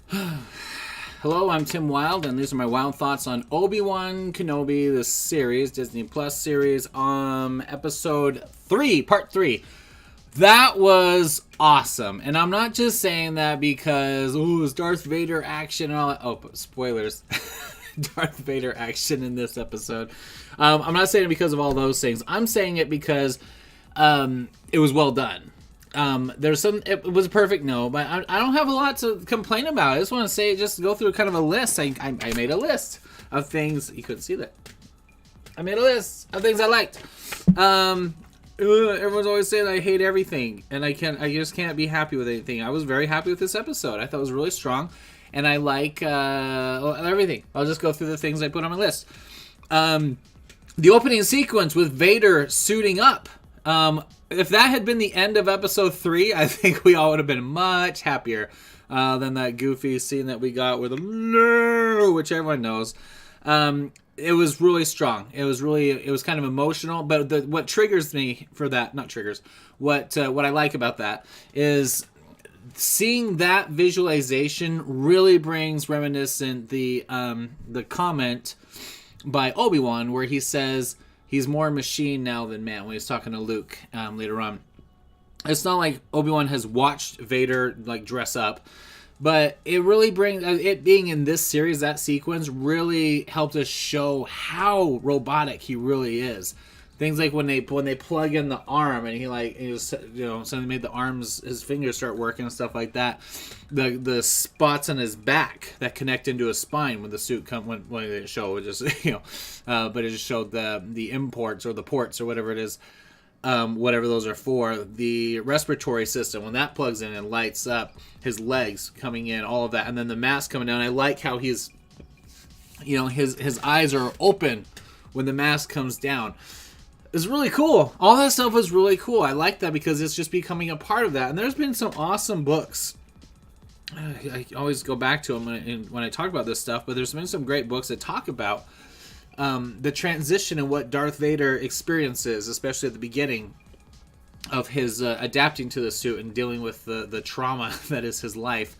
Hello, I'm Tim Wilde, and these are my wild thoughts on Obi-Wan Kenobi, the series, Disney Plus series, episode 3, part 3. That was awesome, and I'm not just saying that because, it's Darth Vader action and all that. Oh, spoilers. Darth Vader action in this episode. I'm not saying it because of all those things. I'm saying it because it was well done. It was a perfect no, but I don't have a lot to complain about. I just want to say, just go through kind of a list. I made a list of things. You couldn't see that. I made a list of things I liked. Everyone's always saying I hate everything, and I just can't be happy with anything. I was very happy with this episode. I thought it was really strong, and I like everything. I'll just go through the things I put on my list. The opening sequence with Vader suiting up. If that had been the end of episode 3, I think we all would have been much happier than that goofy scene that we got with him, which everyone knows. It was really strong. It was kind of emotional, but what triggers me for that, not triggers, what I like about that is seeing that visualization really brings reminiscent the comment by Obi-Wan where he says he's more machine now than man when he's talking to Luke later on. It's not like Obi-Wan has watched Vader like dress up, but it really brings it being in this series. That sequence really helped us show how robotic he really is. Things like when they plug in the arm and he suddenly made the arms, his fingers start working and stuff like that. The spots on his back that connect into his spine when the suit when they show it just but it just showed the imports or the ports or whatever it is, whatever those are for. The respiratory system when that plugs in and lights up, his legs coming in, all of that, and then the mask coming down. I like how he's, his eyes are open when the mask comes down. It's really cool. All that stuff was really cool. I like that because it's just becoming a part of that. And there's been some awesome books. I always go back to them when I talk about this stuff, but there's been some great books that talk about the transition and what Darth Vader experiences, especially at the beginning of his adapting to the suit and dealing with the trauma that is his life.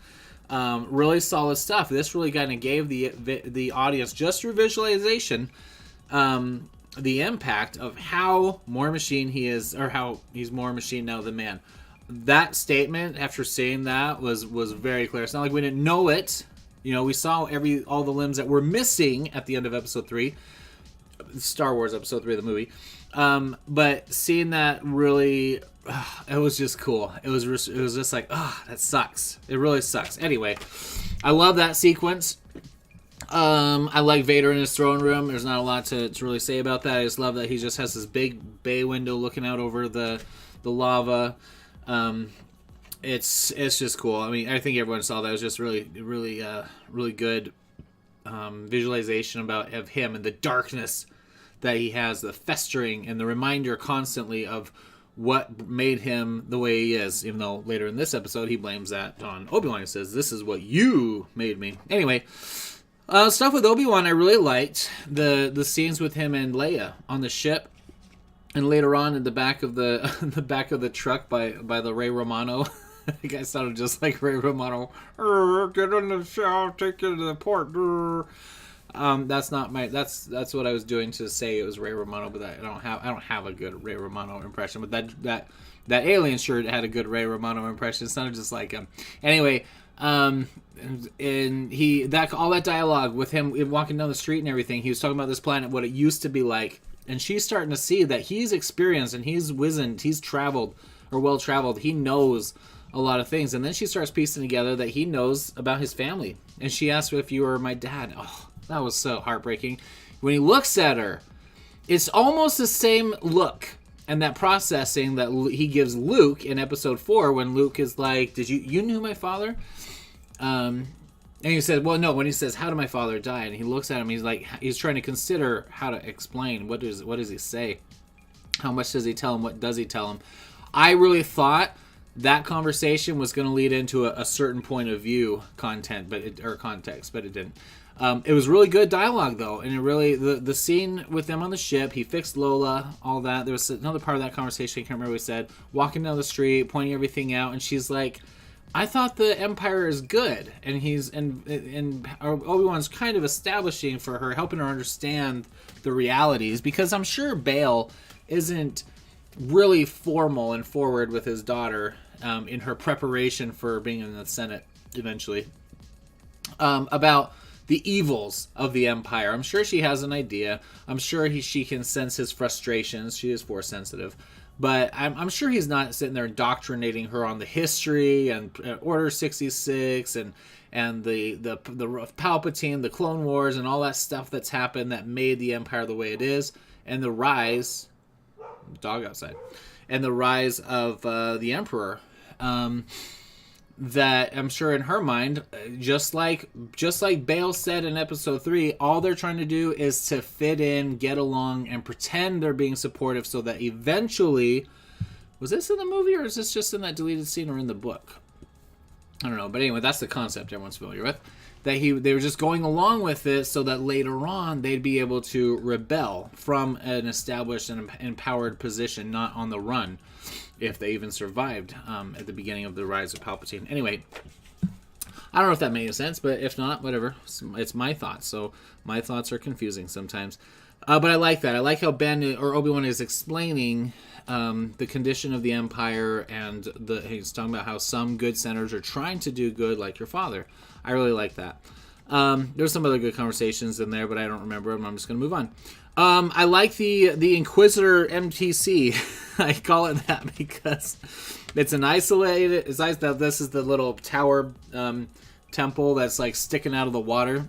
Really solid stuff. This really kind of gave the audience, just through visualization, the impact of how more machine he is, or how he's more machine now than man. That statement, after saying that, was very clear. It's not like we didn't know it. We saw all the limbs that were missing at the end of episode 3, Star Wars episode 3 of the movie. But seeing that really, it was just cool. It was just like, that sucks. It really sucks. Anyway, I love that sequence. I like Vader in his throne room. There's not a lot to really say about that. I just love that he just has this big bay window looking out over the lava. It's just cool. I mean, I think everyone saw that. It was just really good visualization of him and the darkness that he has, the festering, and the reminder constantly of what made him the way he is. Even though later in this episode he blames that on Obi-Wan. He says, "This is what you made me." Anyway. Stuff with Obi-Wan, I really liked the scenes with him and Leia on the ship, and later on in the back of the truck by the Ray Romano. The guy sounded just like Ray Romano. Get in the ship, I'll take you to the port. That's not my. That's what I was doing to say it was Ray Romano, but I don't have a good Ray Romano impression. But that alien shirt had a good Ray Romano impression. It sounded just like him. Anyway. And all that dialogue with him walking down the street and everything, he was talking about this planet, what it used to be like, and she's starting to see that he's experienced and he's wizened, he's traveled, or well traveled, he knows a lot of things, and then she starts piecing together that he knows about his family, and she asks if you were my dad. Oh, that was so heartbreaking. When he looks at her, it's almost the same look and that processing that he gives Luke in episode 4 when Luke is like, "Did you knew my father?" And he said, well, no, when he says, "How did my father die?" And he looks at him, he's trying to consider how to explain. What does he say? How much does he tell him? What does he tell him? I really thought that conversation was going to lead into a certain point of view context, but it didn't. It was really good dialogue, though, and it really, the scene with them on the ship, he fixed Lola, all that. There was another part of that conversation, I can't remember what he said, walking down the street, pointing everything out, and she's like, I thought the Empire is good, and Obi-Wan's kind of establishing for her, helping her understand the realities, because I'm sure Bail isn't really formal and forward with his daughter in her preparation for being in the Senate eventually, about the evils of the Empire. I'm sure she has an idea. I'm sure she can sense his frustrations. She is Force sensitive. But I'm sure he's not sitting there indoctrinating her on the history and Order 66 and the Palpatine, the Clone Wars, and all that stuff that's happened that made the Empire the way it is, and the rise, dog outside, and the rise of the Emperor. That I'm sure in her mind, just like Bale said in Episode 3, all they're trying to do is to fit in, get along, and pretend they're being supportive, so that eventually, was this in the movie or is this just in that deleted scene or in the book? I don't know, but anyway, that's the concept everyone's familiar with. That they were just going along with it so that later on they'd be able to rebel from an established and empowered position, not on the run, if they even survived at the beginning of the rise of Palpatine. Anyway, I don't know if that made sense, but if not, whatever. It's my thoughts, so my thoughts are confusing sometimes. But I like that. I like how Ben or Obi-Wan is explaining the condition of the Empire, and he's talking about how some good senators are trying to do good, like your father. I really like that. There's some other good conversations in there, but I don't remember them. I'm just going to move on. I like the Inquisitor MTC. I call it that because it's an isolated. It's nice that this is the little tower temple that's like sticking out of the water,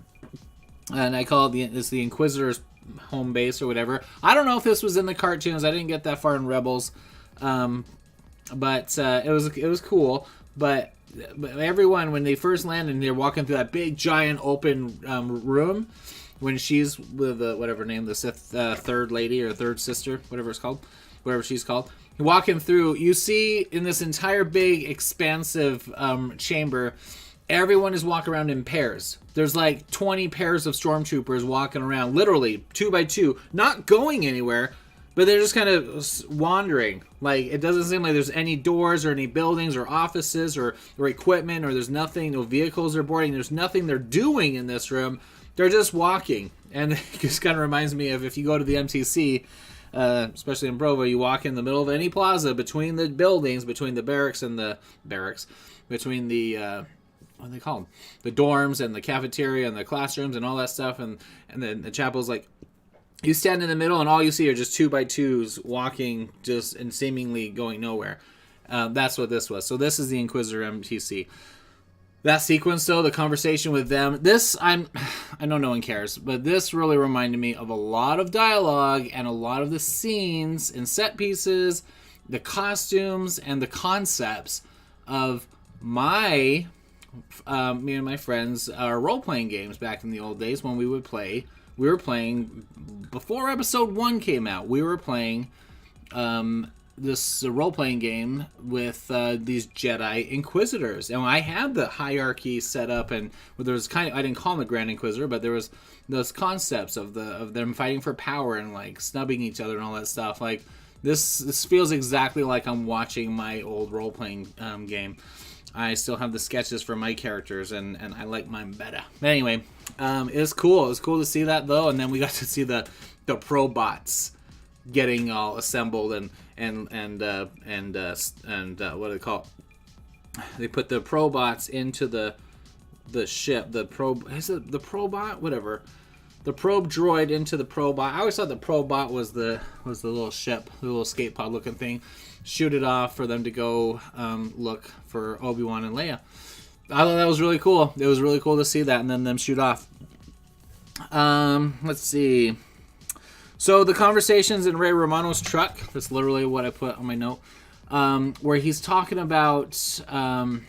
and I call it it's the Inquisitor's home base or whatever. I don't know if this was in the cartoons. I didn't get that far in Rebels, but it was cool. But everyone, when they first land and they're walking through that big giant open room, when she's with whatever her name, the Sith third lady or third sister, whatever she's called, walking through, you see in this entire big expansive chamber, everyone is walking around in pairs. There's like 20 pairs of stormtroopers walking around, literally 2 by 2, not going anywhere, but they're just kind of wandering. Like, it doesn't seem like there's any doors or any buildings or offices or equipment, or there's nothing, no vehicles are boarding. There's nothing they're doing in this room. They're just walking. And it just kind of reminds me of if you go to the MTC, especially in Provo, you walk in the middle of any plaza between the buildings, between the barracks and the between the what are they called? The dorms and the cafeteria and the classrooms and all that stuff, and then the chapel's like, you stand in the middle and all you see are just 2 by 2s walking just and seemingly going nowhere. That's what this was. So this is the Inquisitor MTC. That sequence, though, the conversation with them, I know no one cares, but this really reminded me of a lot of dialogue and a lot of the scenes and set pieces, the costumes, and the concepts of me and my friends' role-playing games back in the old days when we would play. We were playing, before Episode 1 came out, we were playing this role-playing game with these Jedi Inquisitors. And I had the hierarchy set up, and there was I didn't call him the Grand Inquisitor, but there was those concepts of them fighting for power and like snubbing each other and all that stuff. Like, this feels exactly like I'm watching my old role-playing game. I still have the sketches for my characters, and I like mine better. But anyway, it was cool. It was cool to see that, though, and then we got to see the probots getting all assembled and what do they call it? They put the probots into the ship. The probot, whatever. The probe droid into the probot. I always thought the probot was the little ship, the little escape pod looking thing. Shoot it off for them to go look for Obi-Wan and Leia. I thought that was really cool. It was really cool to see that, and then them shoot off. Let's see. So the conversations in Ray Romano's truck, that's literally what I put on my note, where he's talking about, the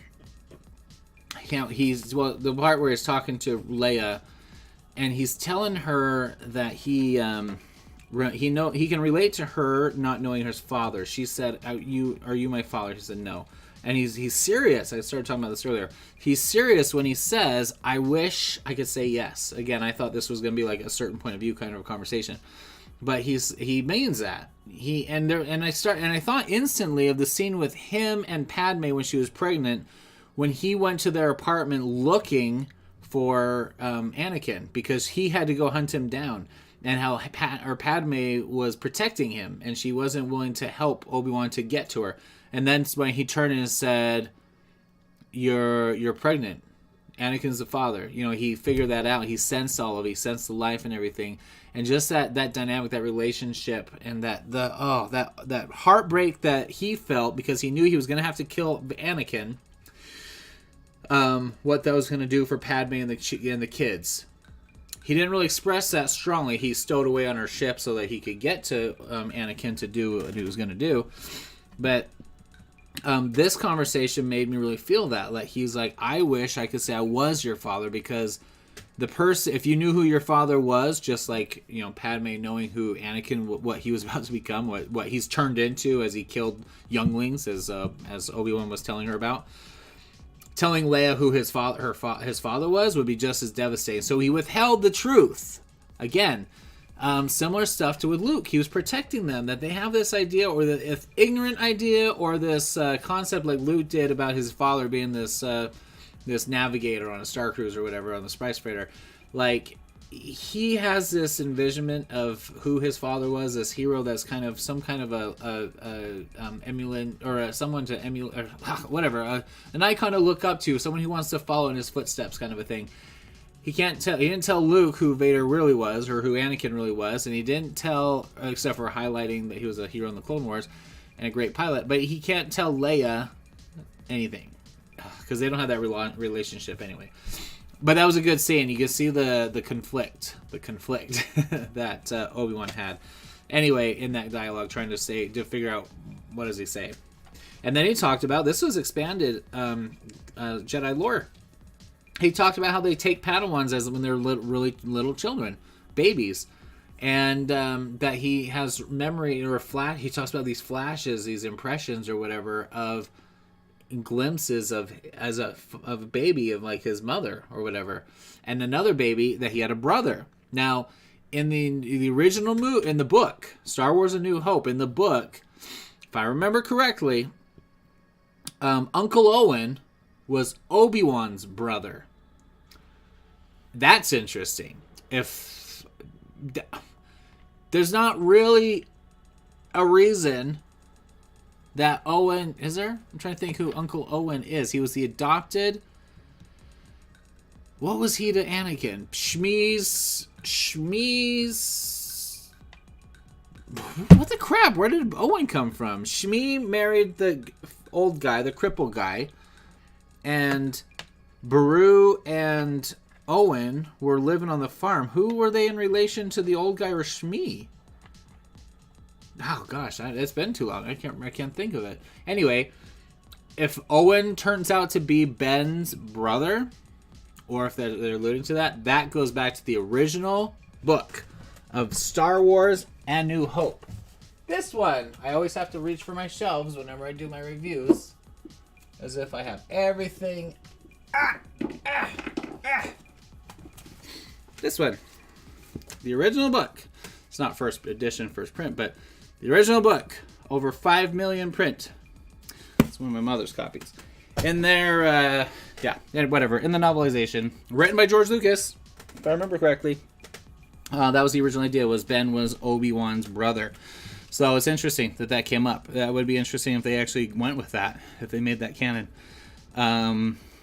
part where he's talking to Leia, and he's telling her that he can relate to her not knowing her father. She said, "Are you my father?" He said, "No." And he's serious. I started talking about this earlier. He's serious when he says, "I wish I could say yes." Again, I thought this was going to be like a certain point of view kind of a conversation, but he means that. I thought instantly of the scene with him and Padme when she was pregnant, when he went to their apartment looking for Anakin, because he had to go hunt him down, and how Padme was protecting him, and she wasn't willing to help Obi-Wan to get to her. And then when he turned and said, "You're pregnant. Anakin's the father." You know, he figured that out. He sensed all of it. He sensed the life and everything. And just that dynamic, that relationship, and that heartbreak that he felt because he knew he was going to have to kill Anakin. What that was going to do for Padme and the kids. He didn't really express that strongly. He stowed away on her ship so that he could get to Anakin to do what he was going to do. But this conversation made me really feel that. Like, he's like, I wish I could say I was your father, because the person, if you knew who your father was, just like, you know, Padme knowing who Anakin, what he was about to become, what he's turned into as he killed younglings, as Obi-Wan was telling her about. Telling Leia who his father was would be just as devastating. So he withheld the truth. Again, similar stuff to with Luke. He was protecting them, that they have this idea, or the ignorant idea, or this concept like Luke did about his father being this navigator on a Star Cruiser or whatever, on the Spice Freighter. Like, he has this envisionment of who his father was, this hero that's kind of some kind of a emulant, or someone to emulate, or whatever, an icon to look up to, someone who wants to follow in his footsteps, kind of a thing. He didn't tell Luke who Vader really was, or who Anakin really was, and he didn't tell, except for highlighting that he was a hero in the Clone Wars and a great pilot, but he can't tell Leia anything because they don't have that relationship anyway. But that was a good scene. You can see the conflict that Obi-Wan had. Anyway, in that dialogue, trying to figure out what does he say. And then he talked about, this was expanded Jedi lore. He talked about how they take Padawans as when they're really little children, babies. And that he has memory, or he talks about these flashes, these impressions or whatever, of glimpses of a baby, of like his mother or whatever, and another baby that he had a brother. Now, in the original in the book, Star Wars: A New Hope, in the book, if I remember correctly, Uncle Owen was Obi-Wan's brother. That's interesting. If there's not really a reason that Owen, is there? I'm trying to think who Uncle Owen is. He was the adopted. What was he to Anakin? Shmi's. What the crap? Where did Owen come from? Shmi married the old guy, the crippled guy, and Beru and Owen were living on the farm. Who were they in relation to, the old guy or Shmi? Oh gosh, it's been too long. I can't think of it. Anyway, if Owen turns out to be Ben's brother, or if they're alluding to that, that goes back to the original book of Star Wars: A New Hope. This one, I always have to reach for my shelves whenever I do my reviews, as if I have everything. This one, the original book. It's not first edition, first print, but the original book, over 5 million print. It's one of my mother's copies. In there, whatever. In the novelization, written by George Lucas, if I remember correctly. That was the original idea, was Ben was Obi-Wan's brother. So it's interesting that came up. That would be interesting if they actually went with that, if they made that canon.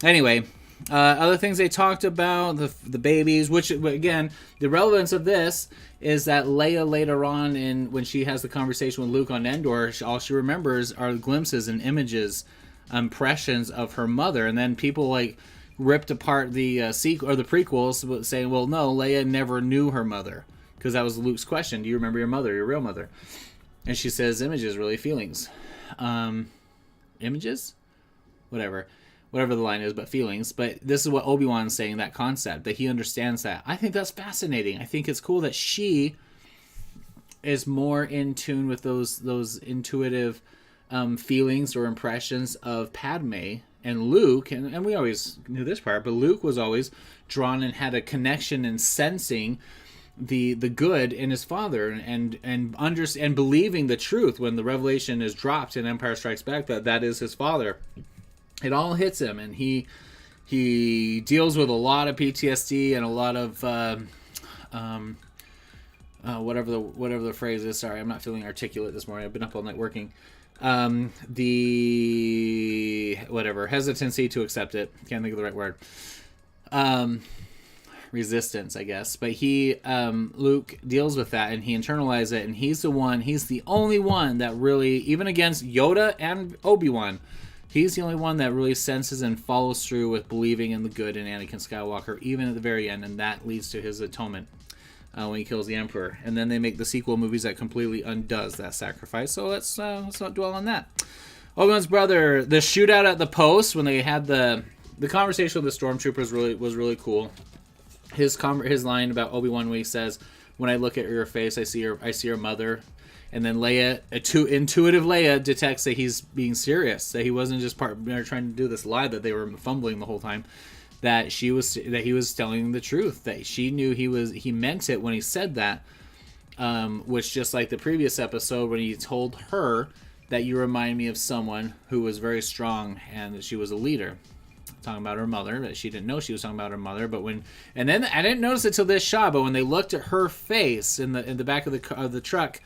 Anyway, other things they talked about, the babies, which, again, the relevance of this is that Leia later on, when she has the conversation with Luke on Endor, all she remembers are glimpses and images, impressions of her mother. And then people like ripped apart the sequel or the prequels, saying, well, no, Leia never knew her mother, because that was Luke's question. Do you remember your mother, your real mother? And she says images, really feelings. Images? Whatever the line is, but feelings. But this is what Obi-Wan's saying, that concept, that he understands that. I think that's fascinating. I think it's cool that she is more in tune with those intuitive feelings or impressions of Padme and Luke. And we always knew this part, but Luke was always drawn and had a connection and sensing the good in his father, and believing the truth when the revelation is dropped in Empire Strikes Back that is his father. it all hits him, and he deals with a lot of PTSD and a lot of whatever the phrase is. Sorry, I'm not feeling articulate this morning. I've been up all night working. The hesitancy to accept it. Can't think of the right word. Resistance, I guess. But Luke deals with that, and he internalizes it, and he's the only one that really, even against Yoda and Obi-Wan, he's the only one that really senses and follows through with believing in the good in Anakin Skywalker, even at the very end, and that leads to his atonement when he kills the Emperor. And then they make the sequel movies that completely undoes that sacrifice. So let's not dwell on that. Obi-Wan's brother, the shootout at the post when they had the conversation with the stormtroopers was really cool. His line about Obi-Wan when he says, "When I look at your face, I see your mother," and then intuitive Leia detects that he's being serious, that he wasn't just trying to do this lie that they were fumbling the whole time, that he was telling the truth, that she knew he meant it when he said that, which just like the previous episode when he told her that you remind me of someone who was very strong and that she was a leader. Talking about her mother, that she didn't know she was talking about her mother, and then I didn't notice it till this shot, but when they looked at her face in the back of the truck,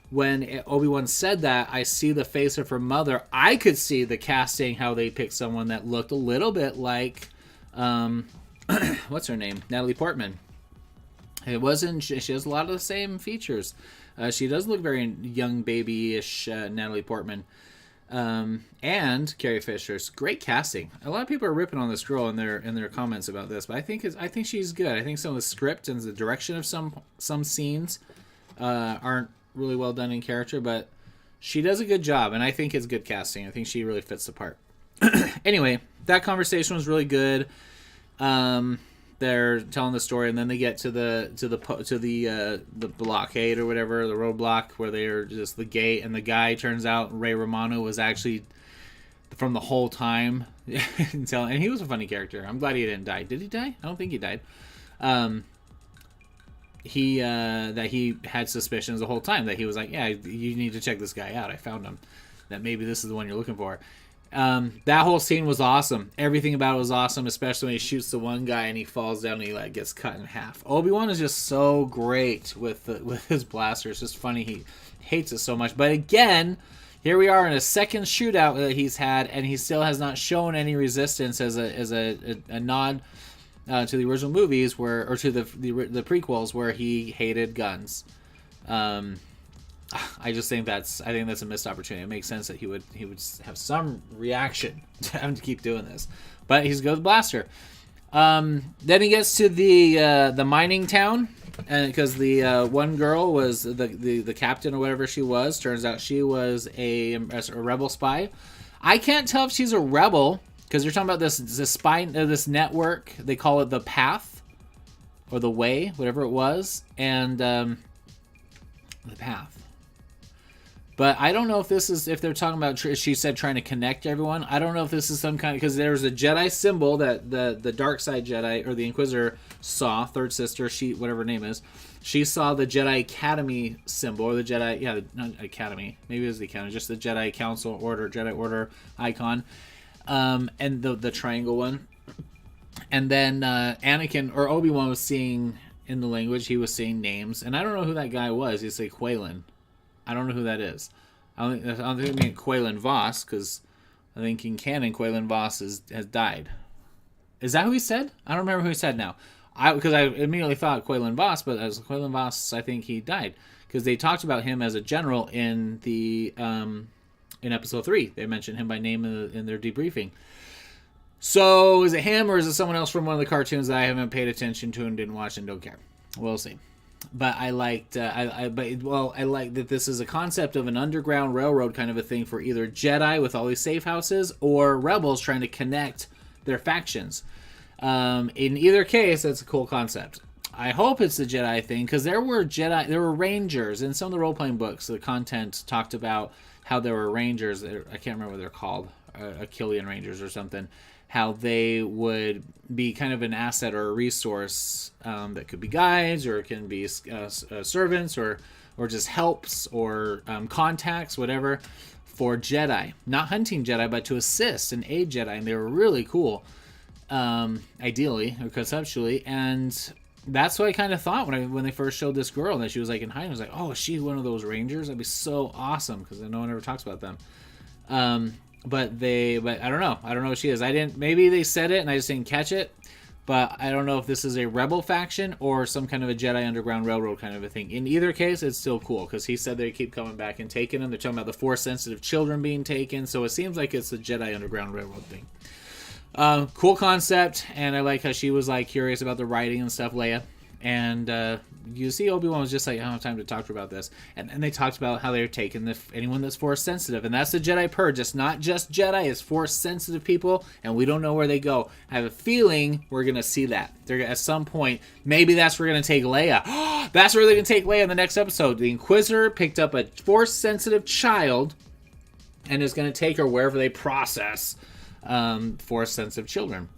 when Obi-Wan said that, I see the face of her mother. I could see the casting, how they picked someone that looked a little bit like, what's her name, Natalie Portman. It wasn't. She has a lot of the same features. She does look very young, babyish, Natalie Portman. And Carrie Fisher's great casting. A lot of people are ripping on this girl in their comments about this, but I think she's good. I think some of the script and the direction of some scenes aren't really well done in character, but she does a good job, and I think it's good casting. I think she really fits the part. Anyway, that conversation was really good. They're telling the story, and then they get to the blockade or whatever, the roadblock where they're just the gate, and the guy turns out Ray Romano was actually from the whole time, and he was a funny character. I'm glad he didn't die. Did he die? I don't think he died. He had suspicions the whole time, that he was like, yeah, you need to check this guy out. I found him. That maybe this is the one you're looking for. That whole scene was awesome. Everything about it was awesome, especially when he shoots the one guy and he falls down and he gets cut in half. Obi-Wan is just so great with his blaster. It's just funny. He hates it so much. But again, here we are in a second shootout that he's had, and he still has not shown any resistance as a nod to the original movies or to the prequels where he hated guns. I think that's a missed opportunity. It makes sense that he would have some reaction to having to keep doing this, but he's good with blaster. Then he gets to the mining town, and because the one girl was the captain or whatever she was, turns out she was a rebel spy. I can't tell if she's a rebel because you're talking about this spy, this network. They call it the Path or the Way, whatever it was, and the Path. But I don't know if they're talking about, she said trying to connect everyone. I don't know if this is some kind of, because there's a Jedi symbol that the dark side Jedi, or the Inquisitor saw, third sister, whatever her name is. She saw the Jedi Academy symbol, or the Jedi, not Academy, maybe it was the Academy, just the Jedi Council Order, Jedi Order icon, and the triangle one. And then Anakin, or Obi-Wan was seeing, in the language, he was seeing names, and I don't know who that guy was. He'd say Quaylen. I don't know who that is. I don't think it means Quaylen Voss, because I think in canon Quaylen Voss has died. Is that who he said? I don't remember who he said now. Because I immediately thought Quaylen Voss, but as Quaylen Voss, I think he died, because they talked about him as a general in the in episode 3. They mentioned him by name in their debriefing. So is it him, or is it someone else from one of the cartoons that I haven't paid attention to and didn't watch and don't care? We'll see. But I liked, I like that this is a concept of an underground railroad kind of a thing for either Jedi with all these safe houses or rebels trying to connect their factions. In either case, that's a cool concept. I hope it's the Jedi thing, because there were Rangers in some of the role-playing books. The content talked about how there were Rangers. I can't remember what they're called, Achillean Rangers or something. How they would be kind of an asset or a resource that could be guides, or it can be servants, or just helps, or contacts, whatever, for Jedi. Not hunting Jedi, but to assist and aid Jedi. And they were really cool, ideally or conceptually. And that's what I kind of thought when they first showed this girl that she was like in hiding. I was like, oh, is she one of those Rangers? That'd be so awesome, because no one ever talks about them. But I don't know. I don't know what she is. Maybe they said it and I just didn't catch it. But I don't know if this is a rebel faction or some kind of a Jedi Underground Railroad kind of a thing. In either case, it's still cool, because he said they keep coming back and taking them. They're talking about the Force-sensitive children being taken, so it seems like it's a Jedi Underground Railroad thing. Cool concept, and I like how she was like curious about the writing and stuff, Leia. And you see Obi-Wan was just like, I don't have time to talk to her about this. And they talked about how they're taking anyone that's Force sensitive. And that's the Jedi Purge. It's not just Jedi, it's Force sensitive people, and we don't know where they go. I have a feeling we're going to see that. They're at some point, maybe that's where we're going to take Leia. That's where they're going to take Leia in the next episode. The Inquisitor picked up a Force sensitive child and is going to take her wherever they process Force sensitive children,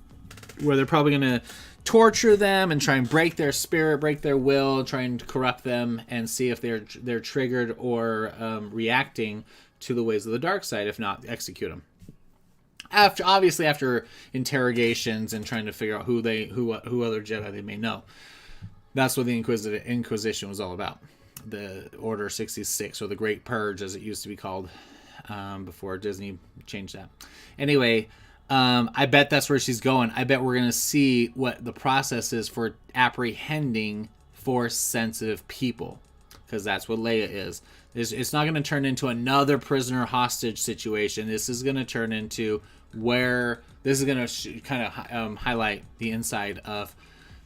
where they're probably going to torture them and try and break their spirit, break their will, try and corrupt them, and see if they're triggered or reacting to the ways of the dark side. If not, execute them. After interrogations and trying to figure out who other Jedi they may know. That's what the Inquisition was all about. The Order 66, or the Great Purge, as it used to be called, before Disney changed that. Anyway. I bet that's where she's going. I bet we're going to see what the process is for apprehending Force-sensitive people, because that's what Leia is. It's not going to turn into another prisoner hostage situation. This is going to turn into this is going to kind of highlight the inside of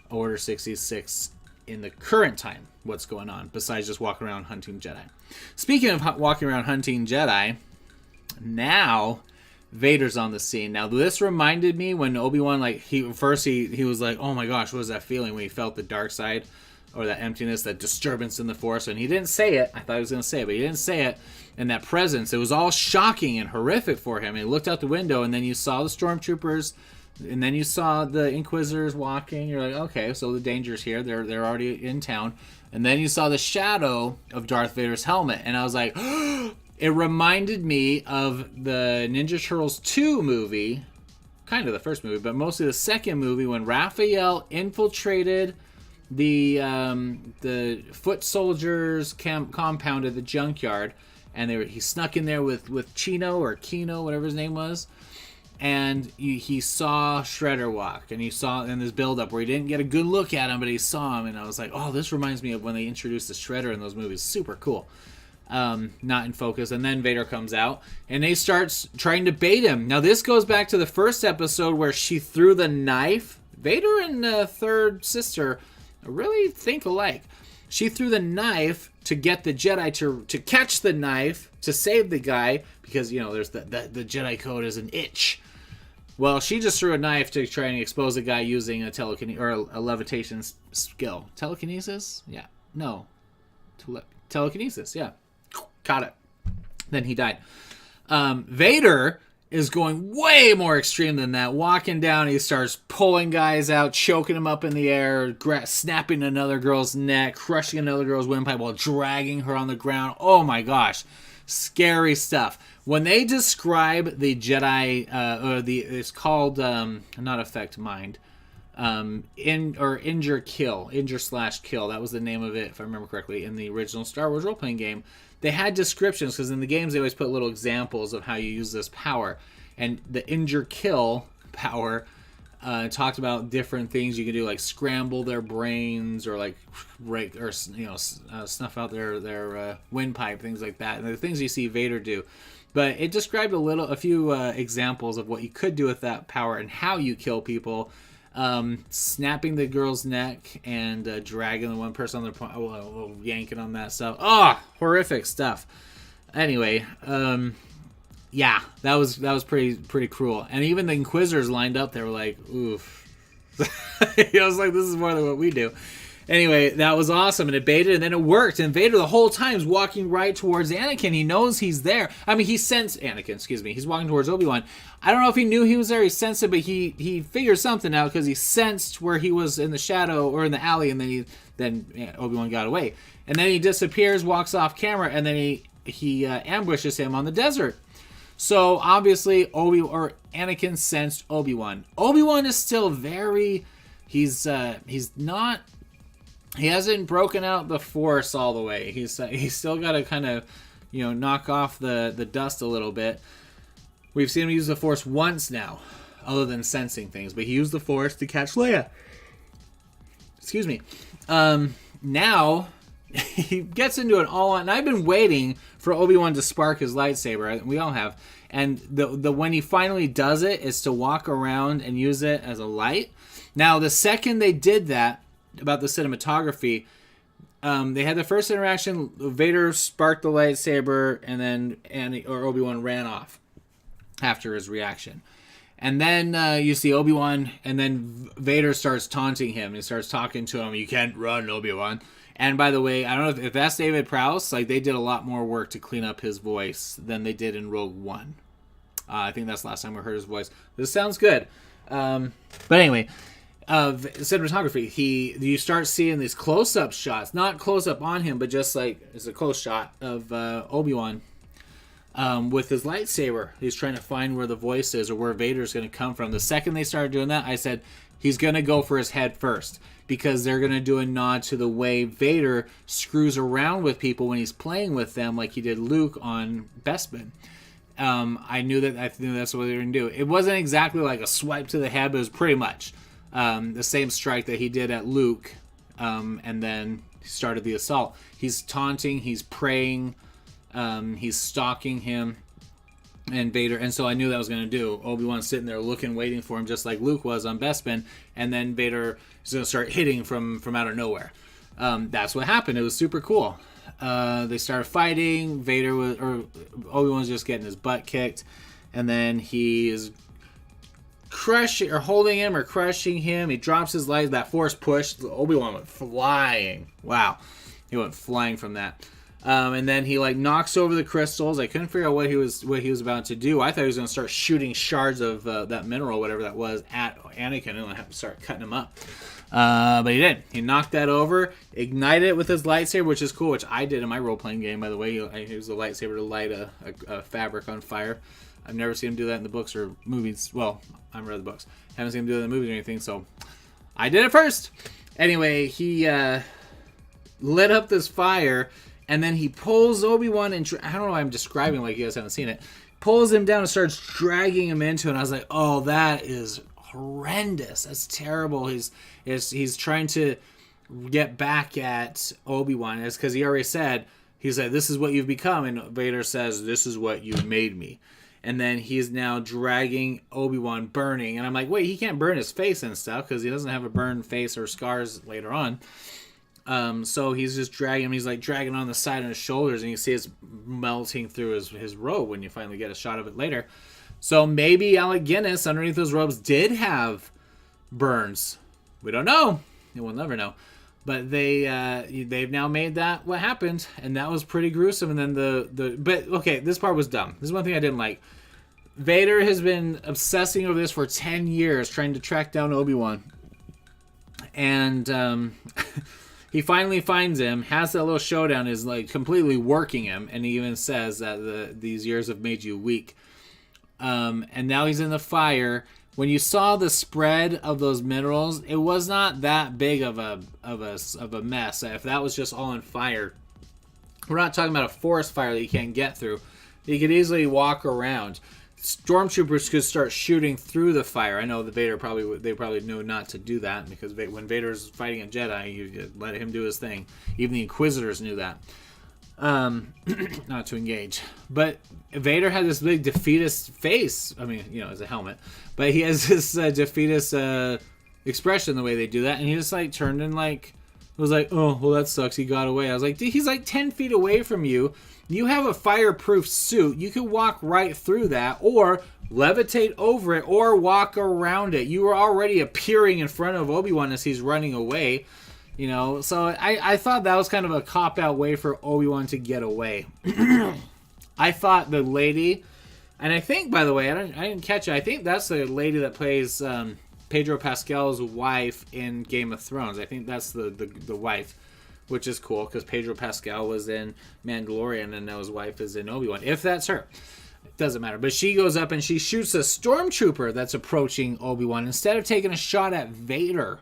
Order 66 in the current time, what's going on, besides just walking around hunting Jedi. Speaking of walking around hunting Jedi, now Vader's on the scene. Now, this reminded me when Obi-Wan, he was like, oh my gosh, what was that feeling when he felt the dark side, or that emptiness, that disturbance in the Force? And he didn't say it. I thought he was going to say it, but he didn't say it. And that presence, it was all shocking and horrific for him. And he looked out the window, and then you saw the stormtroopers, and then you saw the Inquisitors walking. You're like, okay, so the danger's here. They're already in town. And then you saw the shadow of Darth Vader's helmet, and I was like, it reminded me of the Ninja Turtles 2 movie, kind of the first movie, but mostly the second movie, when Raphael infiltrated the foot soldiers' compound at the junkyard, and he snuck in there with Chino or Kino, whatever his name was, and he saw Shredder walk, and he saw in this build-up where he didn't get a good look at him, but he saw him, and I was like, oh, this reminds me of when they introduced the Shredder in those movies. Super cool. Not in focus. And then Vader comes out and they start trying to bait him. Now this goes back to the first episode where she threw the knife. Vader and third sister really think alike. She threw the knife to get the Jedi to catch the knife to save the guy, because there's the Jedi code is an itch. Well, she just threw a knife to try and expose a guy using a a levitation skill. Telekinesis? Yeah. No. Telekinesis, yeah. Caught it. Then he died. Vader is going way more extreme than that. Walking down, he starts pulling guys out, choking them up in the air, snapping another girl's neck, crushing another girl's windpipe while dragging her on the ground. Oh my gosh. Scary stuff. When they describe the Jedi, it's called, not affect mind, injure/kill. That was the name of it, if I remember correctly, in the original Star Wars role-playing game. They had descriptions, because in the games they always put little examples of how you use this power. And the injure/kill power talked about different things you can do, like scramble their brains, or like break, or snuff out their windpipe, things like that. And the things you see Vader do. But it described a few examples of what you could do with that power and how you kill people. Snapping the girl's neck and dragging the one person on the yanking on that stuff. Oh, horrific stuff. Anyway, yeah, that was pretty cruel. And even the Inquisitors lined up. They were like, oof. I was like, this is more than what we do. Anyway, that was awesome, and it baited, and then it worked. And Vader the whole time is walking right towards Anakin. He knows he's there. I mean, he sensed Anakin. Excuse me. He's walking towards Obi-Wan. I don't know if he knew he was there. He sensed it, but he figured something out, because he sensed where he was in the shadow or in the alley, and then Obi-Wan got away. And then he disappears, walks off camera, and then he ambushes him on the desert. So obviously Anakin sensed Obi-Wan. Obi-Wan is still very, he's not, he hasn't broken out the Force all the way. He's still got to kind of, knock off the dust a little bit. We've seen him use the Force once now, other than sensing things, but he used the Force to catch Leia. Excuse me. Now he gets into an all-on, and I've been waiting for Obi-Wan to spark his lightsaber. We all have. And the when he finally does it is to walk around and use it as a light. Now, the second they did that, about the cinematography, they had the first interaction. Vader sparked the lightsaber, and then Obi-Wan ran off after his reaction. And then you see Obi-Wan, and then Vader starts taunting him. He starts talking to him. You can't run, Obi-Wan. And by the way, I don't know if that's David Prowse. Like, they did a lot more work to clean up his voice than they did in Rogue One. I think that's the last time we heard his voice. This sounds good. But anyway, cinematography. You start seeing these close-up shots, not close-up on him, but just like it's a close shot of Obi-Wan with his lightsaber. He's trying to find where the voice is or where Vader's going to come from. The second they started doing that, I said he's going to go for his head first, because they're going to do a nod to the way Vader screws around with people when he's playing with them, like he did Luke on Bespin. I knew that's what they were going to do. It wasn't exactly like a swipe to the head, but it was pretty much the same strike that he did at Luke, and then he started the assault. He's taunting, he's praying, he's stalking him, and Vader, and so I knew that was going to do. Obi-Wan sitting there looking, waiting for him, just like Luke was on Bespin, and then Vader is going to start hitting from out of nowhere. That's what happened. It was super cool. They started fighting. Obi-Wan was just getting his butt kicked, and then he is crushing or holding him or crushing him. He drops his light. That Force push. Obi-Wan went flying. Wow, he went flying from that. And then he knocks over the crystals. I couldn't figure out what he was about to do. I thought he was going to start shooting shards of that mineral, whatever that was, at Anakin and have to start cutting him up. But he did. He knocked that over, ignited it with his lightsaber, which is cool, which I did in my role-playing game, by the way. I used the lightsaber to light a fabric on fire. I've never seen him do that in the books or movies. Well, I've read the books. Haven't seen him do it in the movies or anything, so I did it first. Anyway, he lit up this fire, and then he pulls Obi-Wan, and I don't know why I'm describing like you guys haven't seen it, pulls him down and starts dragging him into it, and I was like, oh, that is horrendous. That's terrible. He's trying to get back at Obi-Wan. It's because he already said, he said, this is what you've become, and Vader says, this is what you've made me. And then he's now dragging Obi-Wan, burning, and I'm like, wait, he can't burn his face and stuff because he doesn't have a burned face or scars later on. So he's just dragging him. He's dragging on the side of his shoulders, and you see it's melting through his robe when you finally get a shot of it later. So maybe Alec Guinness underneath those robes did have burns. We don't know. We'll never know. But they've now made that what happened, and that was pretty gruesome. And then but okay, this part was dumb. This is one thing I didn't like. Vader has been obsessing over this for 10 years, trying to track down Obi-Wan, and he finally finds him, has that little showdown, is completely working him, and he even says that these years have made you weak. And now he's in the fire. When you saw the spread of those minerals, it was not that big of a mess. If that was just all in fire, we're not talking about a forest fire that you can't get through. You could easily walk around. Stormtroopers could start shooting through the fire. I know they probably know not to do that, because when Vader's fighting a Jedi, you let him do his thing. Even the Inquisitors knew that. Not to engage. But Vader had this big defeatist face. I mean, as a helmet. But he has this defeatist expression the way they do that. And he just turned and was like, oh, well, that sucks. He got away. I was like, dude, he's 10 feet away from you. You have a fireproof suit. You could walk right through that, or levitate over it, or walk around it. You were already appearing in front of Obi-Wan as he's running away. So I thought that was kind of a cop-out way for Obi-Wan to get away. I thought the lady, and I think, by the way, I didn't catch it. I think that's the lady that plays Pedro Pascal's wife in Game of Thrones. I think that's the wife. which is cool because Pedro Pascal was in Mandalorian and now his wife is in Obi-Wan. If that's her. It doesn't matter. But she goes up and she shoots a stormtrooper that's approaching Obi-Wan instead of taking a shot at Vader.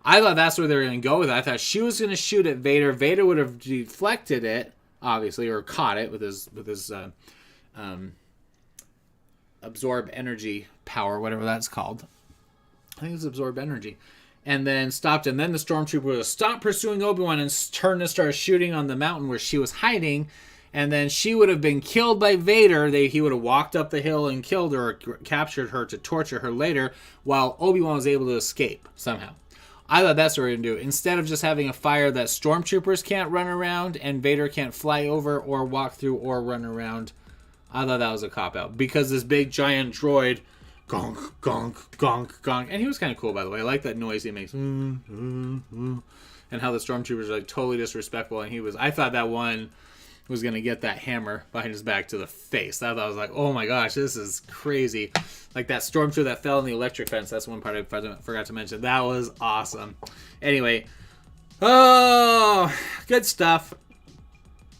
I thought that's where they were going to go with it. I thought she was going to shoot at Vader. Vader would have deflected it, obviously, or caught it with his absorb energy power, whatever that's called. I think it's absorb energy. And then stopped, and then the stormtrooper would have stopped pursuing Obi-Wan and turned and started shooting on the mountain where she was hiding, and then she would have been killed by Vader. He would have walked up the hill and killed her or captured her to torture her later, while Obi-Wan was able to escape somehow. I thought that's what we were going to do. Instead of just having a fire that stormtroopers can't run around and Vader can't fly over or walk through or run around, I thought that was a cop-out. Because this big giant droid, gonk, gonk, gonk, gonk. And he was kind of cool, by the way. I like that noise he makes. And how the stormtroopers are like totally disrespectful. And I thought that one was going to get that hammer behind his back to the face. I thought I was like, oh my gosh, this is crazy. Like that stormtrooper that fell in the electric fence. That's one part I forgot to mention. That was awesome. Anyway. Oh, good stuff.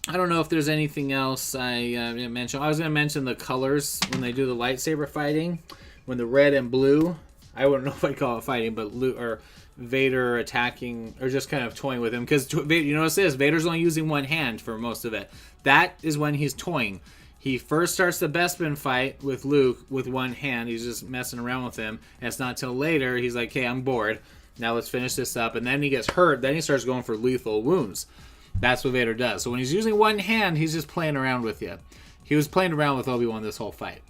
I don't know if there's anything else I didn't mention. I was going to mention the colors when they do the lightsaber fighting. When the red and blue, I wouldn't know if I'd call it fighting, but Vader attacking or just kind of toying with him. Because you notice this, Vader's only using one hand for most of it. That is when he's toying. He first starts the Bespin fight with Luke with one hand. He's just messing around with him. And it's not until later he's like, hey, I'm bored. Now let's finish this up. And then he gets hurt. Then he starts going for lethal wounds. That's what Vader does. So when he's using one hand, he's just playing around with you. He was playing around with Obi-Wan this whole fight.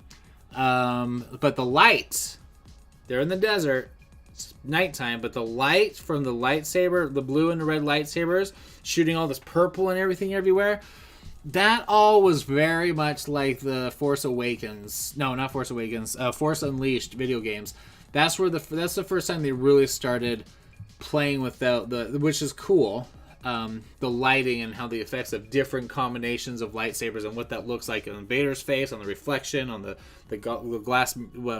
But the lights, they're in the desert. It's nighttime, but the light from the lightsaber, the blue and the red lightsabers, shooting all this purple and everything everywhere, that all was very much like the Force Awakens. No, not Force Awakens. Force Unleashed video games. That's the first time they really started playing with the which is cool. The lighting and how the effects of different combinations of lightsabers and what that looks like on Vader's face, on the reflection, on the glass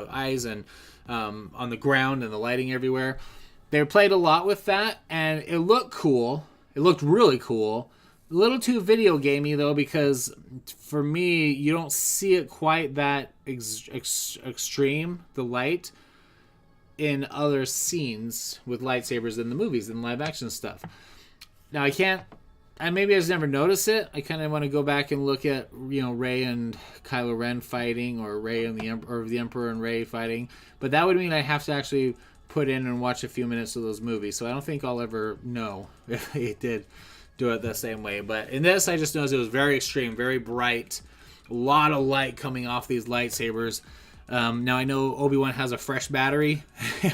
eyes, and on the ground and the lighting everywhere. They played a lot with that, and it looked cool. It looked really cool. A little too video gamey though, because for me, you don't see it quite that extreme, the light, in other scenes with lightsabers in the movies and live action stuff. Now maybe I just never noticed it. I kind of want to go back and look at, Rey and Kylo Ren fighting, or Rey and the Emperor and Rey fighting. But that would mean I have to actually put in and watch a few minutes of those movies. So I don't think I'll ever know if they did do it the same way. But in this, I just noticed it was very extreme, very bright, a lot of light coming off these lightsabers. Now I know Obi-Wan has a fresh battery.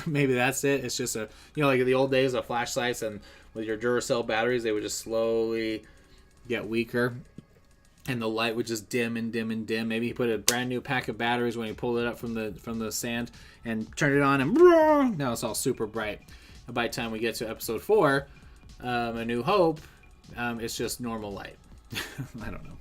Maybe that's it. It's just like in the old days of flashlights, and with your Duracell batteries, they would just slowly get weaker, and the light would just dim and dim and dim. Maybe he put a brand new pack of batteries when he pulled it up from the sand and turned it on, and now it's all super bright. And by the time we get to episode 4, A New Hope, it's just normal light. I don't know.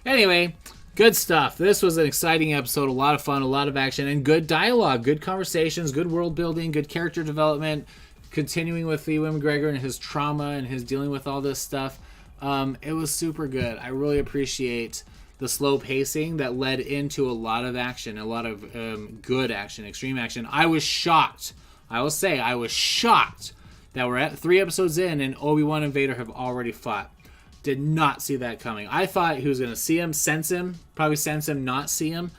Anyway, good stuff. This was an exciting episode. A lot of fun, a lot of action, and good dialogue, good conversations, good world building, good character development. Continuing with Ewan McGregor and his trauma and his dealing with all this stuff. It was super good. I really appreciate the slow pacing that led into a lot of action, a lot of good action, extreme action. I was shocked. I will say, I was shocked that we're at 3 episodes in and Obi-Wan and Vader have already fought. Did not see that coming. I thought he was going to see him, probably sense him, not see him.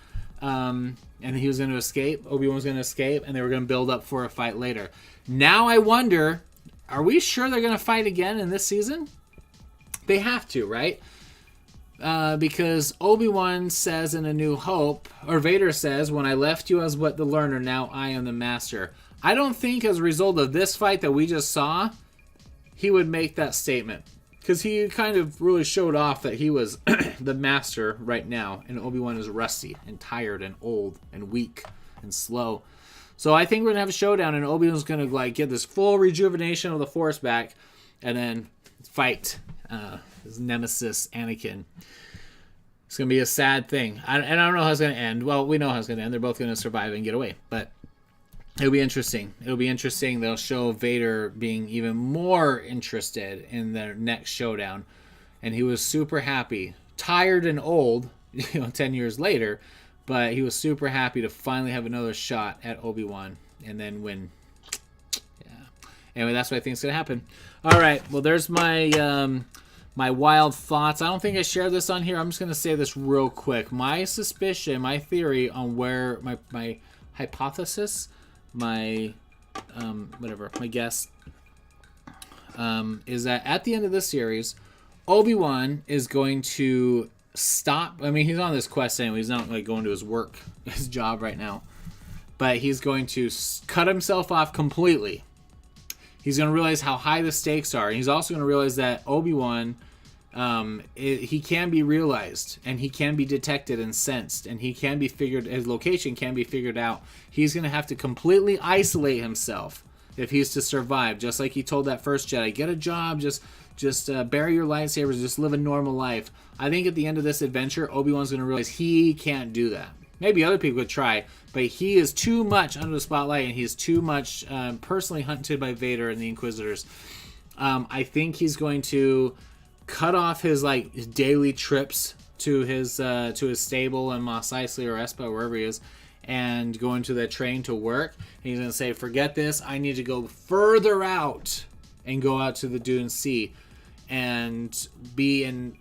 And he was going to escape. Obi-Wan was going to escape, and they were going to build up for a fight later. Now I wonder, are we sure they're going to fight again in this season? They have to, right? Because Obi-Wan says in A New Hope, or Vader says, when I left you as what the learner, now I am the master. I don't think as a result of this fight that we just saw, he would make that statement. Because he kind of really showed off that he was the master right now, and Obi-Wan is rusty and tired and old and weak and slow. So I think we're going to have a showdown, and Obi-Wan's going to get this full rejuvenation of the Force back and then fight his nemesis, Anakin. It's going to be a sad thing. And I don't know how it's going to end. Well, we know how it's going to end. They're both going to survive and get away. But It'll be interesting. It'll be interesting. They'll show Vader being even more interested in their next showdown. And he was super happy. Tired and old, 10 years later. But he was super happy to finally have another shot at Obi-Wan. And then win. Yeah. Anyway, that's what I think is going to happen. All right. Well, there's my my wild thoughts. I don't think I shared this on here. I'm just going to say this real quick. My suspicion, my theory on where my hypothesis, my my guess is that at the end of this series, Obi-Wan is going to stop. I mean, he's on this quest anyway. He's not like going to his job right now, but he's going to cut himself off completely. He's going to realize how high the stakes are. And he's also going to realize that Obi-Wan, he can be realized, and he can be detected and sensed, and he can be his location can be figured out. He's going to have to completely isolate himself if he's to survive. Just like he told that first Jedi, get a job, just bury your lightsabers, just live a normal life. I think at the end of this adventure, Obi-Wan's going to realize he can't do that. Maybe other people could try, but he is too much under the spotlight, and he's too much personally hunted by Vader and the Inquisitors. I think he's going to cut off his daily trips to his stable in Mos Eisley or Espa, wherever he is, and go into the train to work. And he's going to say, "Forget this. I need to go further out and go out to the Dune Sea and be in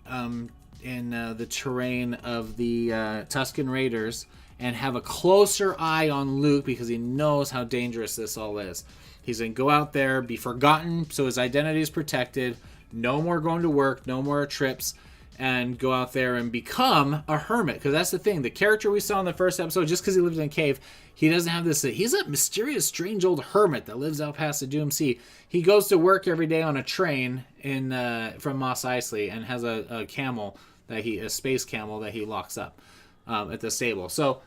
the terrain of the Tusken Raiders and have a closer eye on Luke because he knows how dangerous this all is. He's going to go out there, be forgotten so his identity is protected, no more going to work, no more trips, and go out there and become a hermit." Because that's the thing. The character we saw in the first episode, just because he lived in a cave, he doesn't have this. He's a mysterious, strange old hermit that lives out past the Doom Sea. He goes to work every day on a train from Mos Eisley and has a camel a space camel that he locks up at the stable. So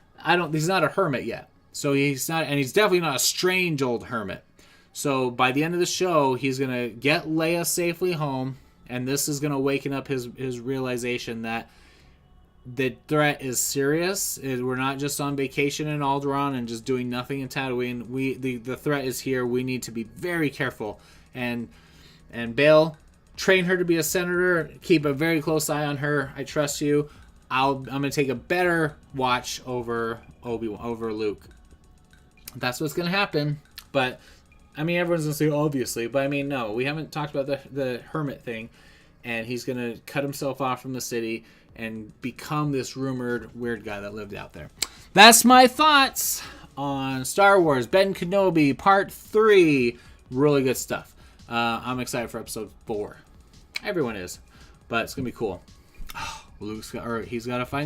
he's not a hermit yet. So he's not, and he's definitely not a strange old hermit. So by the end of the show, he's gonna get Leia safely home, and this is gonna waken up his realization that the threat is serious. We're not just on vacation in Alderaan and just doing nothing in Tatooine. The threat is here. We need to be very careful. And Bail, train her to be a senator. Keep a very close eye on her. I trust you. I'm gonna take a better watch over Luke. That's what's gonna happen. But I mean, everyone's gonna say obviously, but I mean, no, we haven't talked about the hermit thing, and he's gonna cut himself off from the city and become this rumored weird guy that lived out there. That's my thoughts on Star Wars Ben Kenobi Part 3. Really good stuff. I'm excited for Episode 4. Everyone is, but it's gonna be cool. He's got to find